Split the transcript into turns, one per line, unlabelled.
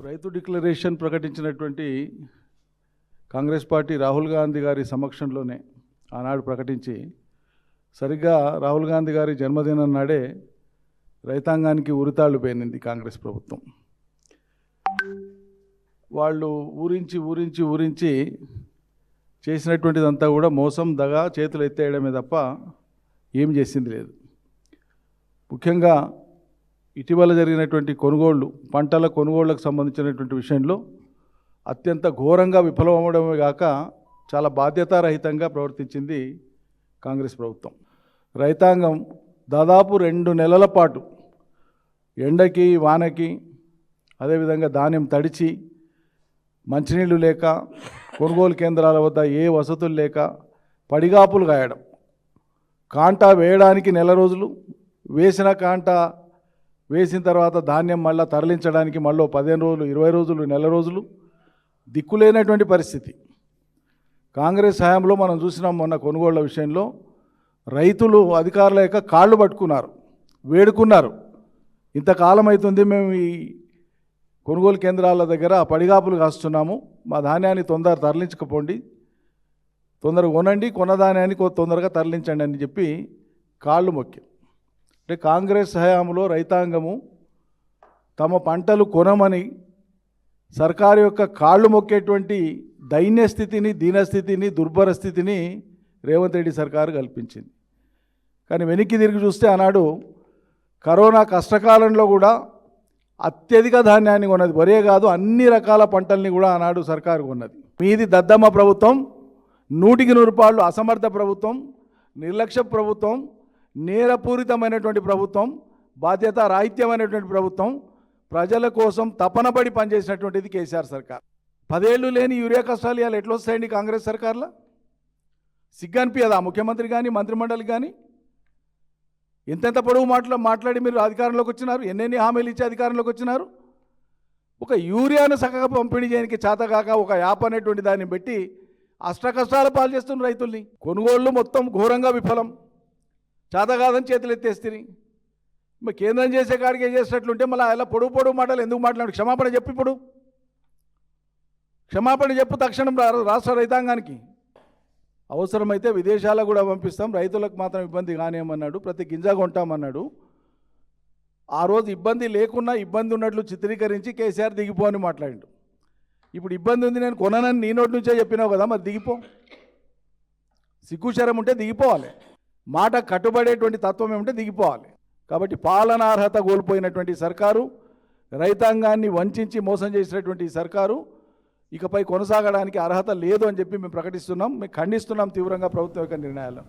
రైతు డిక్లరేషన్ ప్రకటించినటువంటి కాంగ్రెస్ పార్టీ రాహుల్ గాంధీ గారి సమక్షంలోనే ఆనాడు ప్రకటించి సరిగ్గా రాహుల్ గాంధీ గారి జన్మదినం నాడే రైతాంగానికి ఉరితాళ్ళు పేనింది కాంగ్రెస్ ప్రభుత్వం. వాళ్ళు ఊరించి చేసినటువంటిదంతా కూడా మోసం, దగా, చేతులు ఎత్తేయడమే తప్ప ఏం చేసింది లేదు. ముఖ్యంగా ఇటీవల జరిగినటువంటి పంటల కొనుగోళ్లకు సంబంధించినటువంటి విషయంలో అత్యంత ఘోరంగా విఫలమవడమే కాక చాలా బాధ్యతారహితంగా ప్రవర్తించింది కాంగ్రెస్ ప్రభుత్వం. రైతాంగం దాదాపు 2 నెలల పాటు ఎండకి, వానకి, అదేవిధంగా ధాన్యం తడిచి, మంచినీళ్ళు లేక, కొనుగోలు కేంద్రాల వద్ద ఏ వసతులు లేక పడిగాపులు కాయడం, కాంటా వేయడానికి నెల రోజులు, వేసిన కాంటా వేసిన తర్వాత ధాన్యం మళ్ళీ తరలించడానికి మళ్ళీ 15 రోజులు, 20 రోజులు, నెల రోజులు దిక్కులేనటువంటి పరిస్థితి. కాంగ్రెస్ హయాంలో మనం చూసినాం. మొన్న కొనుగోళ్ల విషయంలో రైతులు అధికారుల యొక్క కాళ్ళు పట్టుకున్నారు, వేడుకున్నారు. ఇంతకాలం అవుతుంది మేము ఈ కొనుగోలు కేంద్రాల దగ్గర పడిగాపులు కాస్తున్నాము, మా ధాన్యాన్ని తొందర తరలించకపోండి, తొందరగా కొనండి, కొన్న ధాన్యాన్ని తొందరగా తరలించండి అని చెప్పి కాళ్ళు మొక్కి. అంటే కాంగ్రెస్ హయాంలో రైతాంగము తమ పంటలు కొనమని సర్కారు యొక్క కాళ్ళు మొక్కేటువంటి దైన్య స్థితిని, దీనస్థితిని, దుర్భర స్థితిని రేవంత్ రెడ్డి సర్కారు కల్పించింది. కానీ వెనక్కి తిరిగి చూస్తే ఆనాడు కరోనా కష్టకాలంలో కూడా అత్యధిక ధాన్యాన్ని కొన్నది. వరే కాదు, అన్ని రకాల పంటల్ని కూడా ఆనాడు సర్కారు కొన్నది. మీది దద్దమ్మ ప్రభుత్వం, 100కి 100 పాళ్ళు అసమర్థ ప్రభుత్వం, నిర్లక్ష్య ప్రభుత్వం, నేరపూరితమైనటువంటి ప్రభుత్వం, బాధ్యత రాహిత్యమైనటువంటి ప్రభుత్వం, ప్రజల కోసం తపనపడి పనిచేసినటువంటిది కేసీఆర్ సర్కార్. 10 ఏళ్ళు లేని యూరియా కష్టాలు ఇవాళ ఎట్లా వస్తాయండి కాంగ్రెస్ సర్కార్లో? సిగ్గనిపించదా ముఖ్యమంత్రి కానీ, మంత్రిమండలి కానీ? ఎంతెంత పొడవు మాట్లాడి మీరు అధికారంలోకి వచ్చినారు, ఎన్నెన్ని హామీలు ఇచ్చి అధికారంలోకి వచ్చినారు. ఒక యూరియాను చక్కగా పంపిణీ చేయడానికి చేతగాక ఒక యాప్ అనేటువంటి దాన్ని పెట్టి అష్టకష్టాల పాలు చేస్తున్న రైతుల్ని. కొనుగోళ్లు మొత్తం ఘోరంగా విఫలం, చేతగాదని చేతులు ఎత్తేస్తుంది. మరి కేంద్రం చేసే కాడికి ఏం చేసినట్లుంటే మళ్ళీ అలా పొడుగు మాటలు ఎందుకు మాట్లాడు? క్షమాపణ చెప్పు, ఇప్పుడు క్షమాపణ చెప్పు తక్షణం రాష్ట్ర రైతాంగానికి. అవసరమైతే విదేశాలకు కూడా పంపిస్తాం, రైతులకు మాత్రం ఇబ్బంది కానియమన్నాడు, ప్రతి గింజ కొంటామన్నాడు. ఆ రోజు ఇబ్బంది లేకున్నా ఇబ్బంది ఉన్నట్లు చిత్రీకరించి కేసీఆర్ దిగిపో అని మాట్లాడిండు. ఇప్పుడు ఇబ్బంది ఉంది, నేను కొననని నీ నోటి నుంచే చెప్పినావు కదా, మరి దిగిపో. సిగ్గుశరం ఉంటే దిగిపోవాలి, మాట కట్టుబడేటువంటి తత్వం ఏమిటంటే దిగిపోవాలి. కాబట్టి పాలనార్హత కోల్పోయినటువంటి సర్కారు, రైతాంగాన్ని వంచి మోసం చేసినటువంటి సర్కారు ఇకపై కొనసాగడానికి అర్హత లేదు అని చెప్పి మేము ప్రకటిస్తున్నాం. మేము ఖండిస్తున్నాం తీవ్రంగా ప్రభుత్వం యొక్క నిర్ణయాలను.